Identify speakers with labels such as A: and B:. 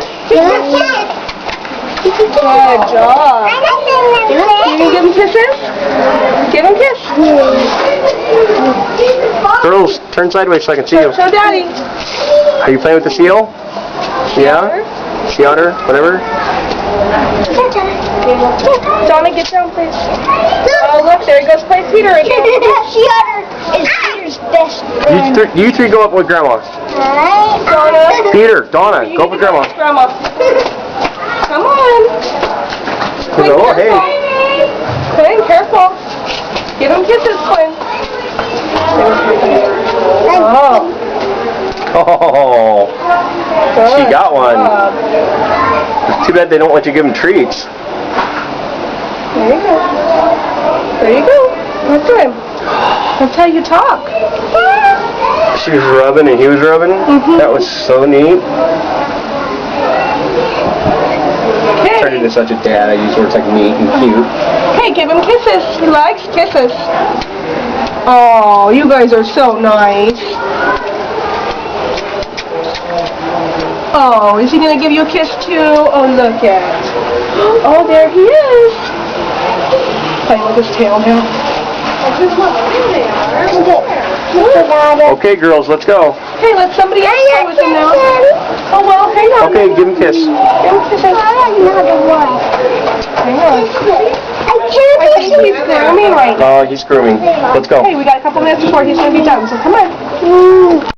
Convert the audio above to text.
A: kiss. Good job. You gonna give him kisses? Give him a kiss.
B: Girls, turn sideways so I can see you.
A: Show Daddy.
B: Are you playing with the seal? Yeah? She otter? Whatever?
A: Donna, get down, please. Oh, look, there he goes play Peter again.
C: She otter is Peter's best friend.
B: You three go up with Grandma.
A: Donna.
B: Peter, Donna, go up with Grandma.
A: Grandma. Come on.
B: Oh, hey.
A: Quinn, careful. Give him kisses, Quinn. Oh.
B: Oh, she
A: Good
B: got one.
A: job.
B: It's too bad they don't let you give them treats.
A: There you go. There you go. That's good. That's how you talk.
B: She was rubbing and he was rubbing. That was so neat.
A: Okay.
B: Turned into such a dad. I use words like neat and cute.
A: Hey, give him kisses. He likes kisses. Oh, you guys are so nice. Oh, is he going to give you a kiss too? Oh, look at. Oh, there he is. Playing with his tail now.
B: Okay, girls, let's go.
A: Hey, let somebody else play with him now. Oh, well, hang on.
B: Okay, give him a kiss.
A: Give him kisses. Hang on. I think he's grooming right now.
B: Oh, he's grooming. Let's go.
A: Hey, we got a couple minutes before he's going to be done, so come on.